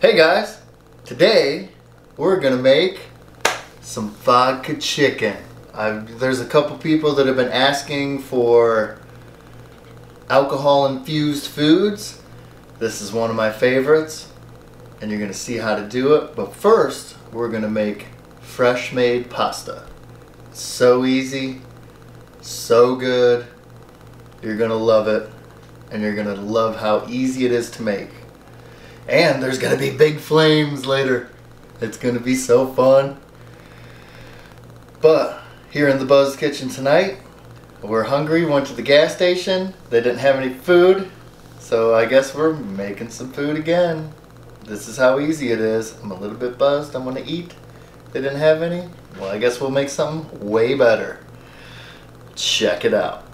Hey guys, today we're gonna make some vodka chicken. There's a couple people that have been asking for alcohol infused foods. This is one of my favorites and you're gonna see how to do it. But first we're gonna make fresh made pasta. It's so easy, so good. You're gonna love it and you're gonna love how easy it is to make. And there's gonna be big flames later. It's gonna be so fun. But here in the Buzz Kitchen tonight, we're hungry, went to the gas station. They didn't have any food, so I guess we're making some food again. This is how easy it is. I'm a little bit buzzed, I'm gonna eat. They didn't have any? Well, I guess we'll make something way better. Check it out.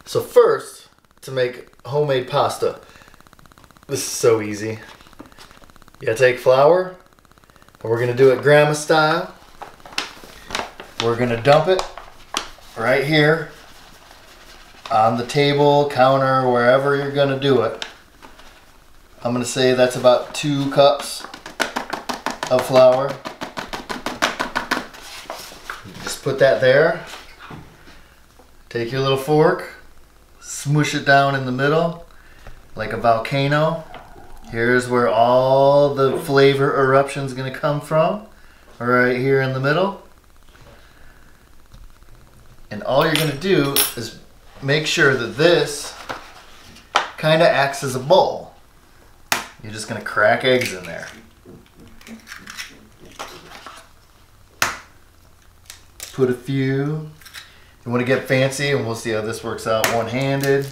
So first, to make homemade pasta. This is so easy. You gotta take flour, and we're gonna do it grandma style. We're gonna dump it right here on the table, counter, wherever you're gonna do it. I'm gonna say that's about 2 cups of flour. Just put that there. Take your little fork, smoosh it down in the middle like a volcano. Here's where all the flavor eruption is going to come from, right here in the middle. And all you're going to do is make sure that this kind of acts as a bowl. You're just going to crack eggs in there. Put a few. You want to get fancy, and we'll see how this works out one-handed.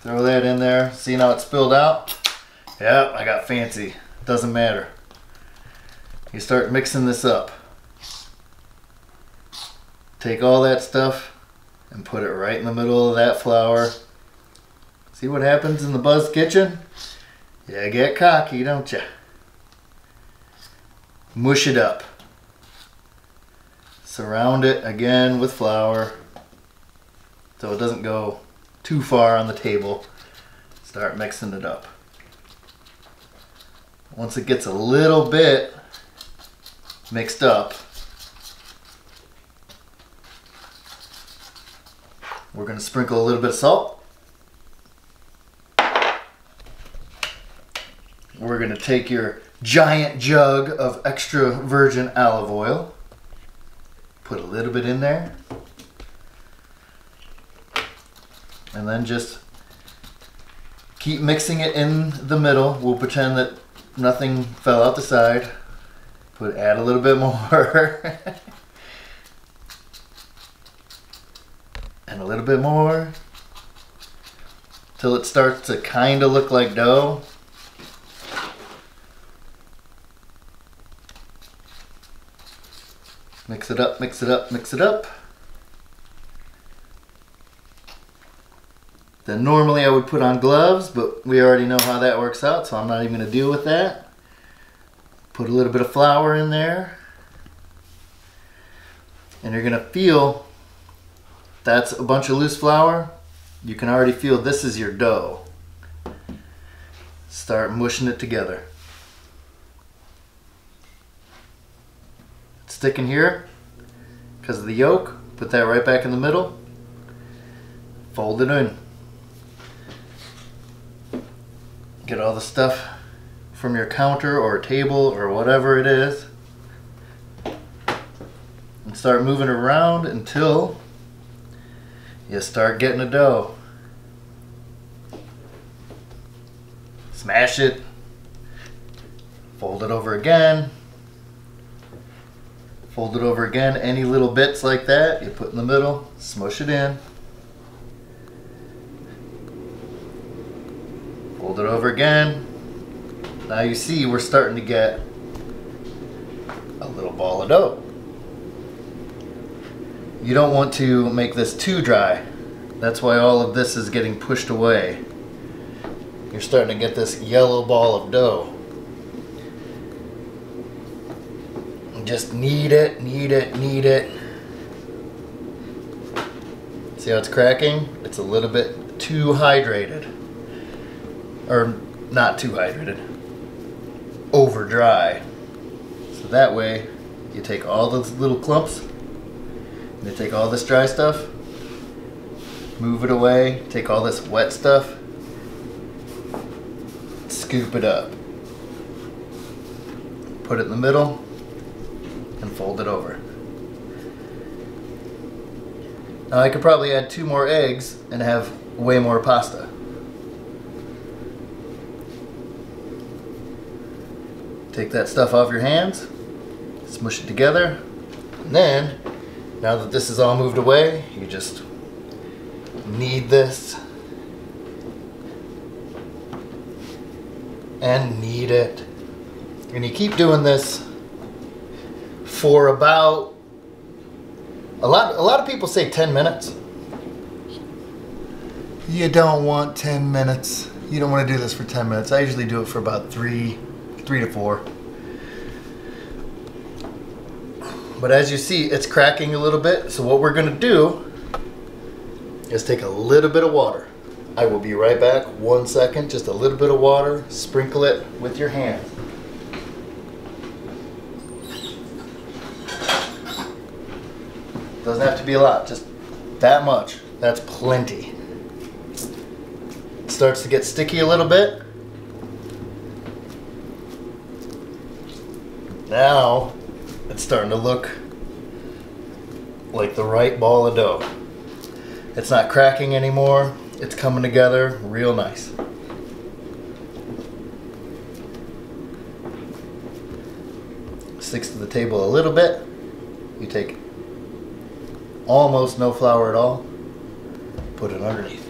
Throw that in there. See how it spilled out? Yep, I got fancy. Doesn't matter. You start mixing this up. Take all that stuff and put it right in the middle of that flour. See what happens in the Buzz Kitchen? You get cocky, don't you? Mush it up. Surround it again with flour so it doesn't go too far on the table. Start mixing it up. Once it gets a little bit mixed up, we're going to sprinkle a little bit of salt. We're going to take your giant jug of extra virgin olive oil. Put a little bit in there. And then just keep mixing it in the middle. We'll pretend that nothing fell out the side. Add a little bit more. And a little bit more. Till it starts to kind of look like dough. Mix it up, mix it up, mix it up. Then normally I would put on gloves, but we already know how that works out, so I'm not even going to deal with that. Put a little bit of flour in there. And you're going to feel that's a bunch of loose flour. You can already feel this is your dough. Start mushing it together. It's sticking here because of the yolk. Put that right back in the middle. Fold it in. Get all the stuff from your counter or table or whatever it is and start moving it around until you start getting a dough. Smash it, fold it over again, fold it over again. Any little bits like that you put in the middle, smush it in. Fold it over again. Now you see we're starting to get a little ball of dough. You don't want to make this too dry. That's why all of this is getting pushed away. You're starting to get this yellow ball of dough. Just knead it, knead it, knead it. See how it's cracking? It's a little bit too hydrated. or not too hydrated, over dry. So that way you take all those little clumps and you take all this dry stuff, move it away, take all this wet stuff, scoop it up, put it in the middle, and fold it over. Now I could probably add 2 more eggs and have way more pasta. Take that stuff off your hands, smush it together, and then, now that this is all moved away, you just knead this and knead it. And you keep doing this for about, a lot of people say 10 minutes. You don't want 10 minutes. You don't want to do this for 10 minutes. I usually do it for about 3 to 4. But as you see, it's cracking a little bit. So what we're going to do is take a little bit of water. I will be right back. 1 second. Just a little bit of water. Sprinkle it with your hand. Doesn't have to be a lot. Just that much. That's plenty. It starts to get sticky a little bit. Now it's starting to look like the right ball of dough. It's not cracking anymore. It's coming together real nice. Sticks to the table a little bit. You take almost no flour at all. Put it underneath.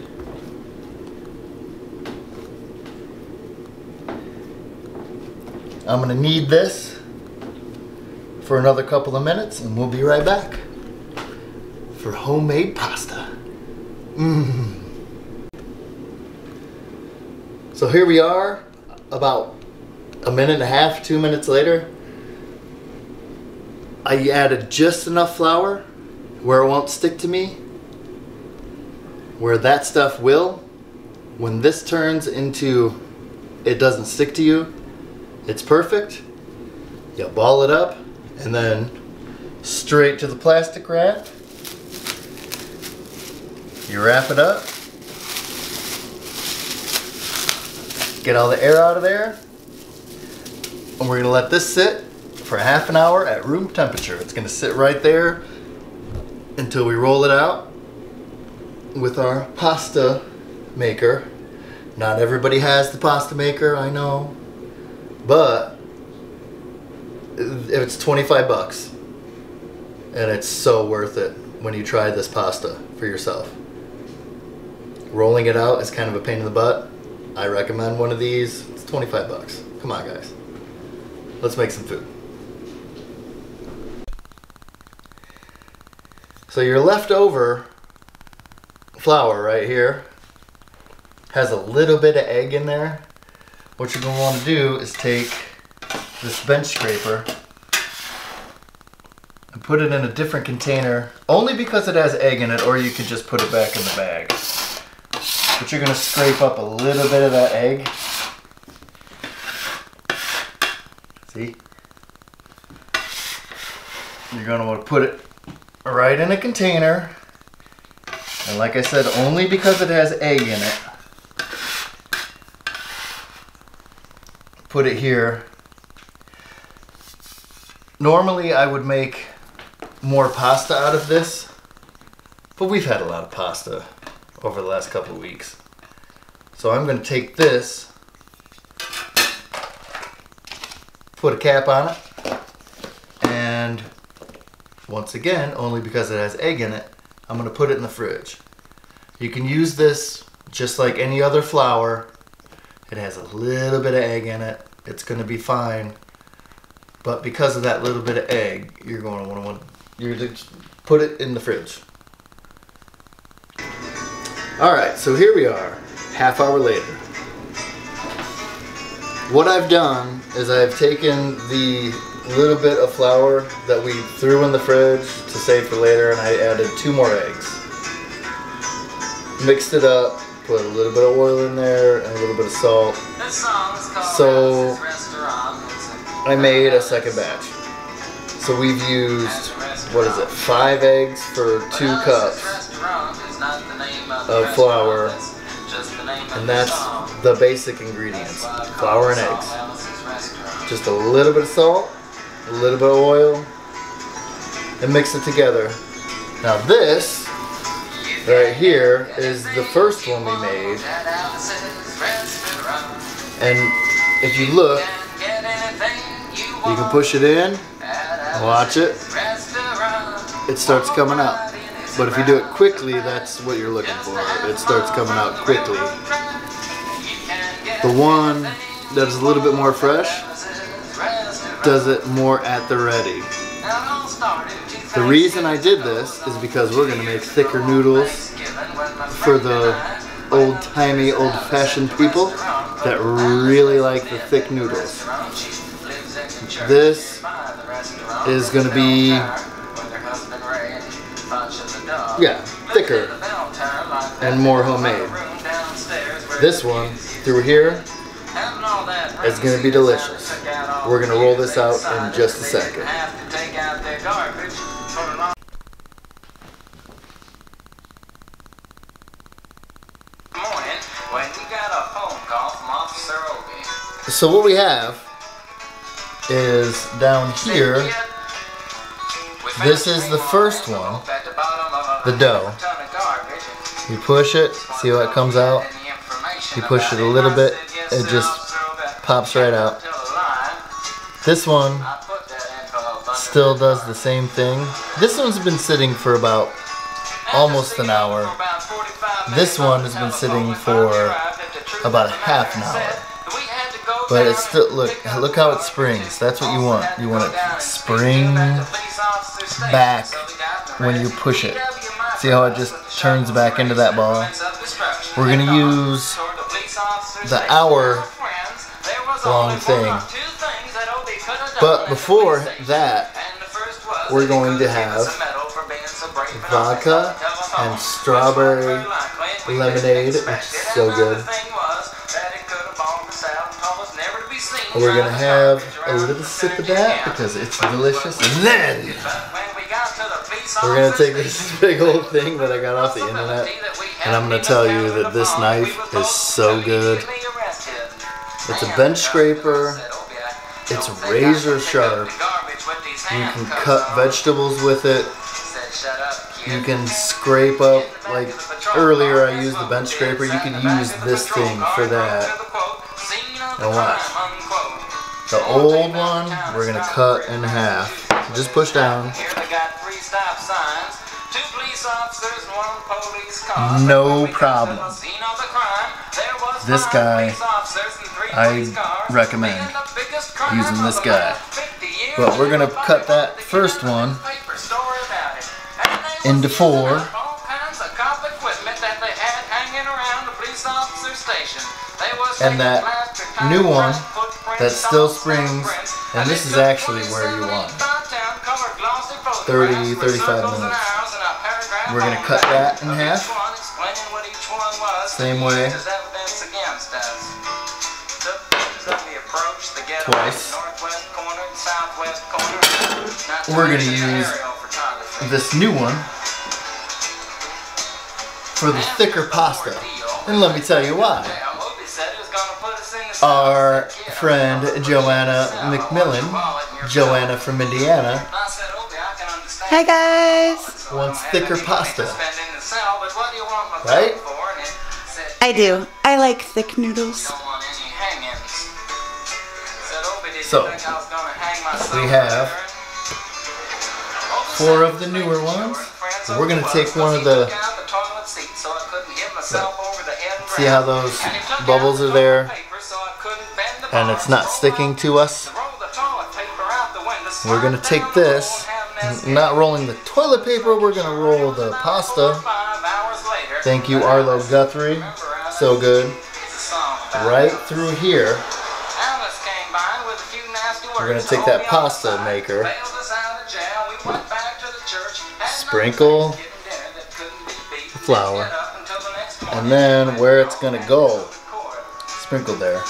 I'm going to knead this for another couple of minutes and we'll be right back for homemade pasta. So here we are, about a minute and a half, 2 minutes later. I added just enough flour where it won't stick to me, where that stuff will. When this turns into it doesn't stick to you, it's perfect. You ball it up and then straight to the plastic wrap. You wrap it up. Get all the air out of there. And we're gonna let this sit for half an hour at room temperature. It's gonna sit right there until we roll it out with our pasta maker. Not everybody has the pasta maker, I know, but it's 25 bucks and it's so worth it when you try this pasta for yourself. Rolling it out is kind of a pain in the butt. I recommend one of these. It's 25 bucks. Come on, guys. Let's make some food. So your leftover flour right here has a little bit of egg in there. What you're going to want to do is take this bench scraper and put it in a different container, only because it has egg in it, or you could just put it back in the bag. But you're going to scrape up a little bit of that egg. See? You're going to want to put it right in a container. And like I said, only because it has egg in it. Put it here. Normally I would make more pasta out of this, but we've had a lot of pasta over the last couple of weeks. So I'm going to take this, put a cap on it, and once again, only because it has egg in it, I'm going to put it in the fridge. You can use this just like any other flour. It has a little bit of egg in it. It's going to be fine. But because of that little bit of egg, you're going to put it in the fridge. Alright, so here we are, half hour later. What I've done is I've taken the little bit of flour that we threw in the fridge to save for later, and I added 2 more eggs. Mixed it up, put a little bit of oil in there and a little bit bit of salt. So I made a second batch. So we've used, what is it, 5 eggs for 2 cups of flour, and that's the basic ingredients, flour and eggs. Just a little bit of salt, a little bit of oil, and mix it together. Now this right here is the first one we made, and if you look, you can push it in, watch it, it starts coming out. But if you do it quickly, that's what you're looking for. It starts coming out quickly. The one that is a little bit more fresh does it more at the ready. The reason I did this is because we're going to make thicker noodles for the old-timey, old-fashioned people that really like the thick noodles. This is going to be, yeah, thicker and more homemade. This one through here is going to be delicious. We're going to roll this out in just a second. So what we have is down here, this is the first one, the dough. You push it, see how it comes out? You push it a little bit, it just pops right out. This one still does the same thing. This one's been sitting for about almost an hour. This one has been sitting for about a half an hour. But it's still, look how it springs. That's what you want. You want it to spring back when you push it. See how it just turns back into that ball? We're going to use the hour-long thing. But before that, we're going to have vodka and strawberry lemonade, which is so good. We're going to have a little sip of that because it's delicious. And then we're going to take this big old thing that I got off the internet, and I'm going to tell you that this knife is so good. It's a bench scraper. It's razor sharp. You can cut vegetables with it. You can scrape up, like earlier I used the bench scraper. You can use this thing for that. Now watch. The old one, we're going to cut in half. So just push down. No problem. This guy, I recommend using this guy. But we're going to cut that first one into 4. And that new one that still springs, and this is actually where you want it. 30, 35 minutes. We're going to cut that in half. Same way. Twice. We're going to use this new one for the thicker pasta. And let me tell you why. Our friend Joanna McMillan, Joanna from Indiana, hi guys, wants thicker pasta, right? I do. I like thick noodles. So, we have 4 of the newer ones. So we're going to take one of the, see how those bubbles are there? And it's not sticking to us. We're going to take this, not rolling the toilet paper, we're going to roll the pasta. Thank you, Arlo Guthrie. So good. Right through here. We're going to take that pasta maker, sprinkle the flour, and then where it's going to go, sprinkled there.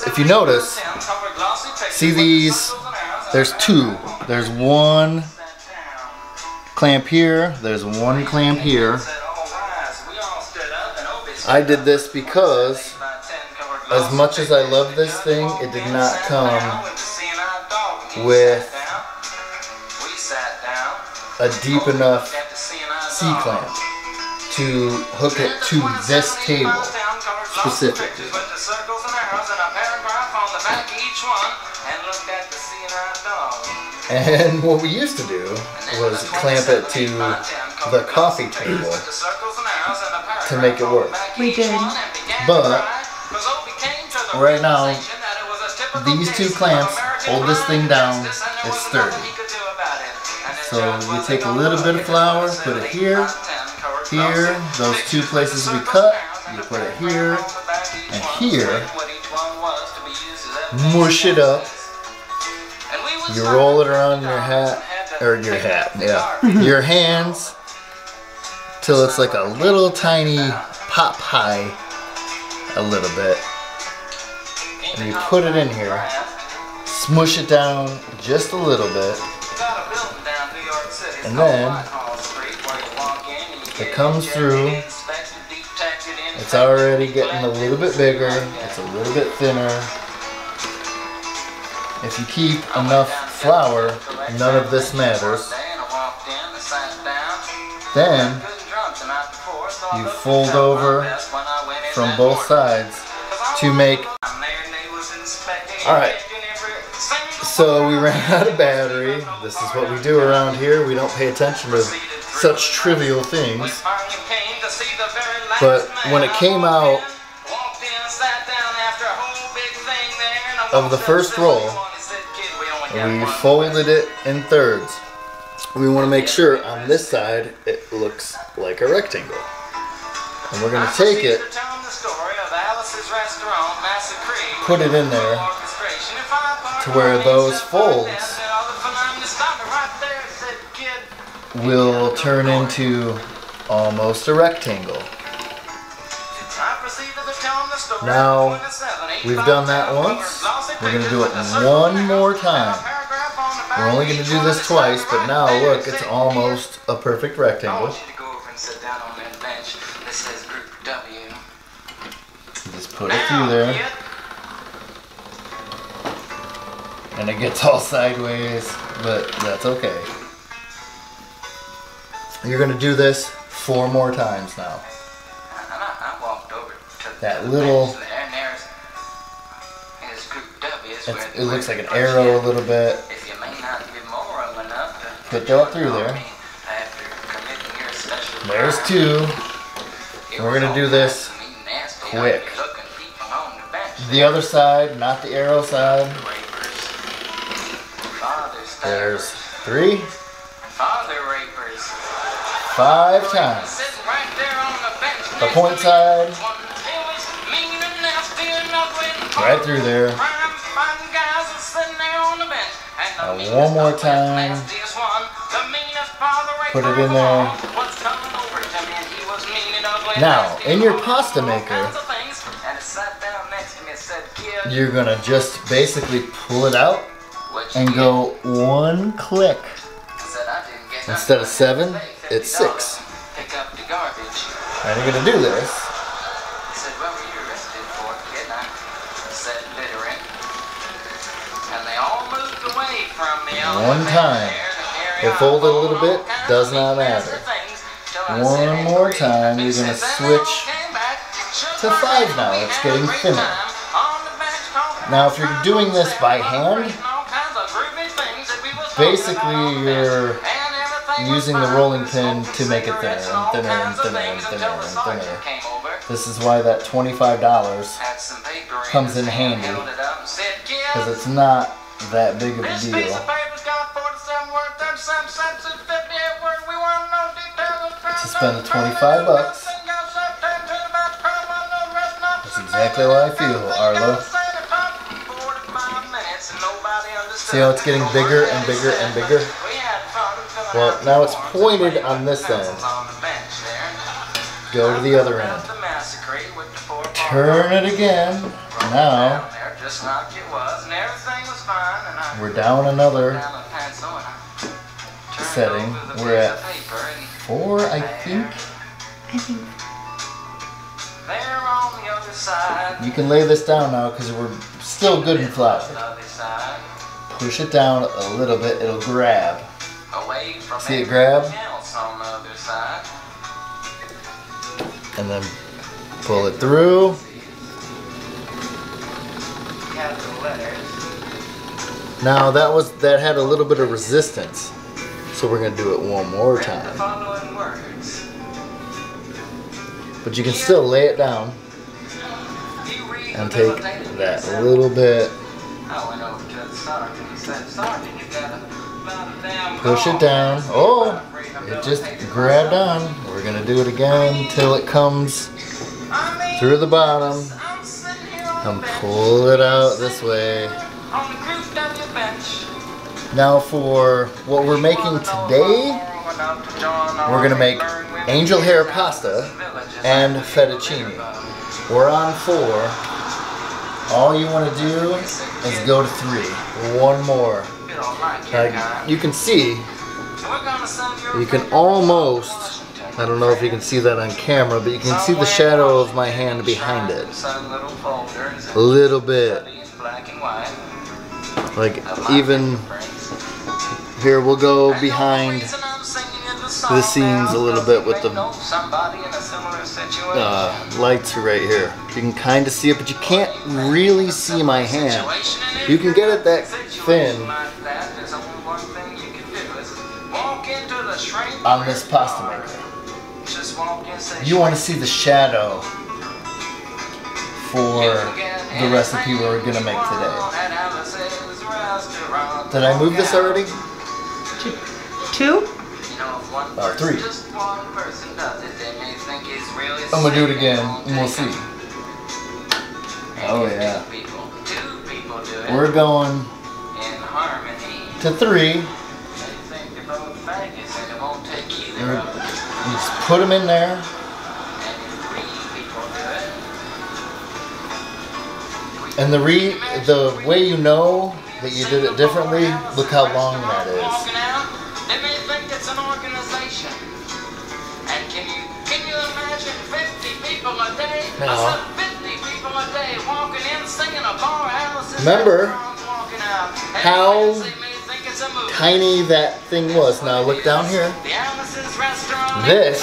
If you notice, see these, there's two. There's one clamp here, there's one clamp here. I did this because as much as I love this thing, it did not come with a deep enough C-clamp to hook it to this table specifically. And what we used to do was clamp it to the coffee table to make it work. We did. But right now, these two clamps hold this thing down. It's sturdy. So you take a little bit of flour, put it here, here, those two places we cut, you put it here, and here, mush it up, you roll it around your hat, your hands, till it's like a little tiny pop high, a little bit, and you put it in here, smush it down just a little bit, and then it comes through. It's already getting a little bit bigger, it's a little bit thinner. If you keep enough flour, none of this matters. Then you fold over from both sides to make. Alright, so we ran out of battery. This is what we do around here. We don't pay attention to such trivial things. But when it came out of the first roll, we folded it in thirds. We want to make sure on this side it looks like a rectangle. And we're going to take it, put it in there to where those folds will turn into almost a rectangle. Now, we've done that once. We're going to do it one more time. We're only going to do this twice, but now look, it's almost a perfect rectangle. Just put it through there. And it gets all sideways, but that's okay. You're going to do this 4 more times now. That little, it looks like an arrow a little bit. Put that through there. There's 2. We're going to do this quick. The other side, not the arrow side. There's 3. 5 times. The point side. Right through there. One more time. Put it in there. Now, in your pasta maker, you're going to just basically pull it out and go 1 click. Instead of 7, it's 6. And you're going to do this. One time. It folded a little bit, does not matter. One more time, you're going to switch to 5 now. It's getting thinner. Now if you're doing this by hand, basically you're using the rolling pin to make it thinner and thinner and thinner and thinner and thinner. This is why that $25 comes in handy, because it's not that big of a deal. To spend the $25. That's exactly how I feel, Arlo. See how it's getting bigger and bigger and bigger? Well, now it's pointed on this end. Go to the other end. Turn it again. Now, we're down another setting. We're at 4, I think. You can lay this down now because we're still good and flat. Push it down a little bit, it'll grab. See it grab? And then pull it through. Now that had a little bit of resistance. So we're gonna do it one more time. But you can still lay it down and take that little bit, push it down. Oh, it just grabbed on. We're gonna do it again till it comes through the bottom and pull it out this way. Now for what we're making today, we're gonna make angel hair pasta and fettuccine. We're on 4. All you want to do is go to 3. One more. You can see, you can almost, I don't know if you can see that on camera, but you can see the shadow of my hand behind it. A little bit. Like even here, we'll go behind the scenes a little bit with the lights right here. You can kind of see it, but you can't really see my hand. You can get it that thin on this pasta maker. You want to see the shadow for the recipe we're going to make today. Did I move this already? 2? 3. I'm gonna do it again and we'll see. Oh yeah. We're going to 3. Just put them in there. And the way you know that you did it differently, look how long that is. They may think it's an organization. And can you imagine 50 people a day? No. I said 50 people a day walking in, singing a bar house. Remember how tiny that thing was. Now look down here. This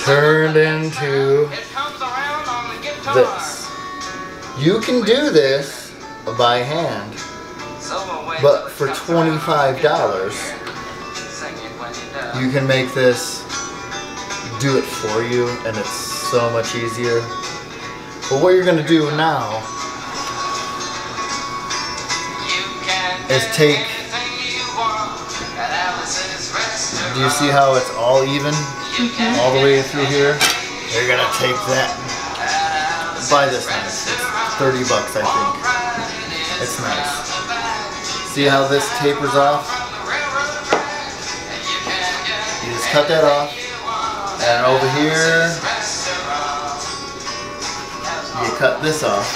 turned into this. You can do this by hand. But for $25, you can make this, do it for you, and it's so much easier. But what you're going to do now is take, do you see how it's all even? All the way through here? You're going to take that, buy this nice, it's $30 I think. It's nice. See how this tapers off? You just cut that off, and over here, you cut this off.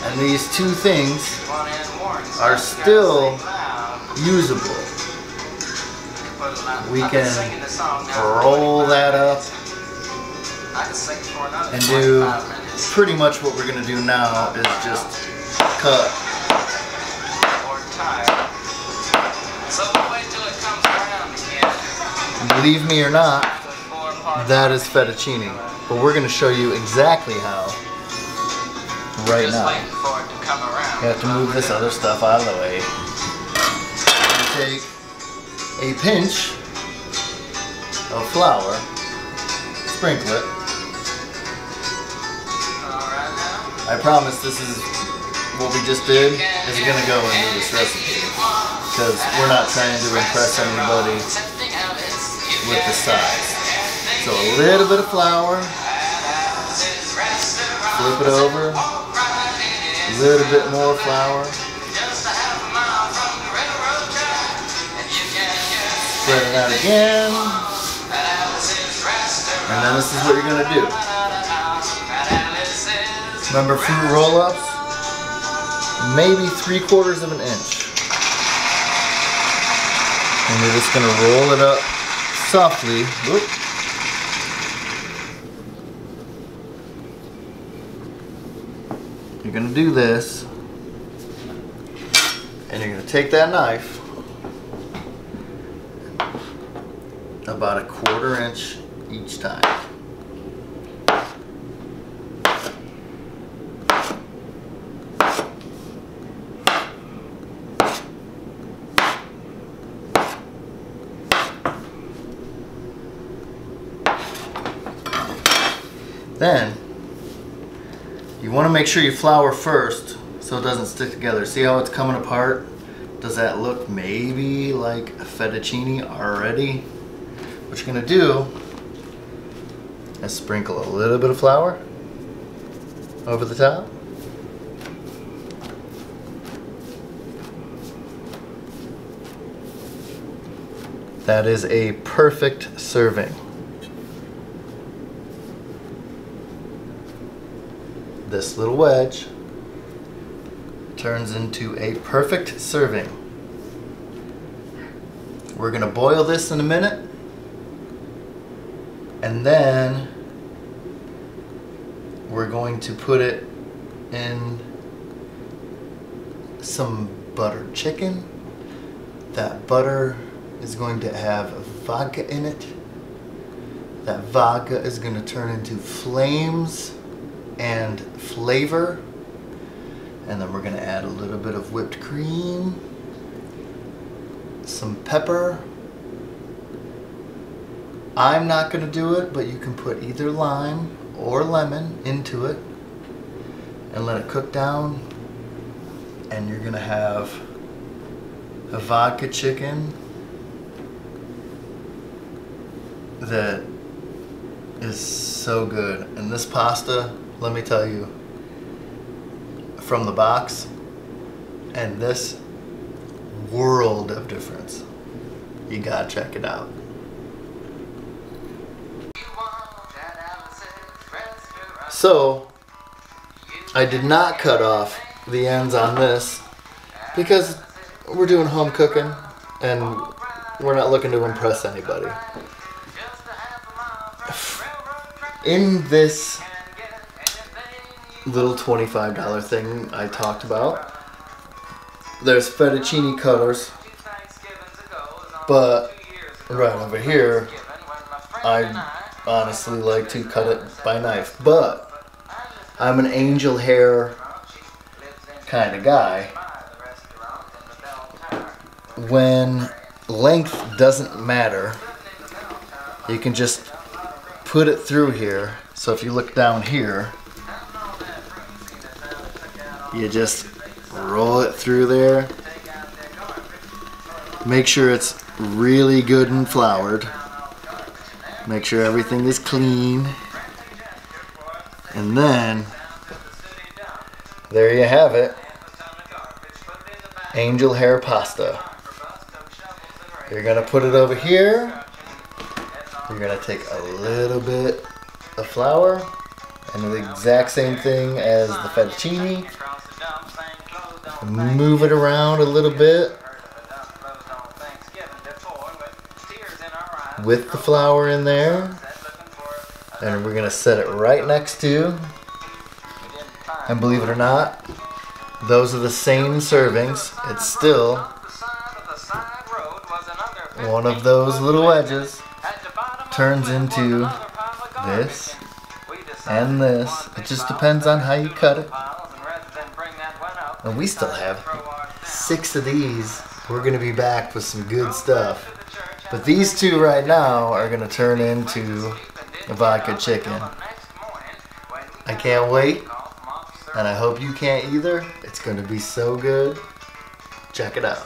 And these two things are still usable. We can roll that up and do pretty much what we're going to do now is just cut. Believe me or not, that is fettuccine. But we're going to show you exactly how right now. You have to move this other stuff out of the way. You take a pinch of flour, sprinkle it. I promise this is what we just did is going to go into this recipe because we're not trying to impress anybody with the size. So a little bit of flour, flip it over, a little bit more flour, Spread it out again. And then this is what you're gonna do. Remember fruit roll-ups? Maybe 3/4 of an inch. And you're just gonna roll it up softly. Whoop. You're gonna do this, and you're gonna take that knife, about 1/4 inch each time. Then you want to make sure you flour first so it doesn't stick together. See how it's coming apart? Does that look maybe like a fettuccine already? What you're going to do is sprinkle a little bit of flour over the top. That is a perfect serving. This little wedge turns into a perfect serving. We're gonna boil this in a minute, and then we're going to put it in some buttered chicken. That butter is going to have vodka in it. That vodka is going to turn into flames and flavor, and then we're going to add a little bit of whipped cream, some pepper. I'm not going to do it, but you can put either lime or lemon into it and let it cook down, and you're going to have a vodka chicken that is so good. And this pasta, let me tell you, from the box and this, world of difference. You gotta check it out. So I did not cut off the ends on this because we're doing home cooking and we're not looking to impress anybody. In this little $25 thing I talked about, there's fettuccine cutters, but right over here I honestly like to cut it by knife, but I'm an angel hair kind of guy. When length doesn't matter, you can just put it through here. So if you look down here, you just roll it through there. Make sure it's really good and floured. Make sure everything is clean. And then, there you have it. Angel hair pasta. You're gonna put it over here. You're gonna take a little bit of flour and do the exact same thing as the fettuccine. Move it around a little bit with the flour in there, and we're gonna set it right next to, and believe it or not, those are the same servings. It's still one of those little wedges turns into this and this. It just depends on how you cut it. And we still have 6 of these. We're going to be back with some good stuff. But these 2 right now are going to turn into a vodka chicken. I can't wait. And I hope you can't either. It's going to be so good. Check it out.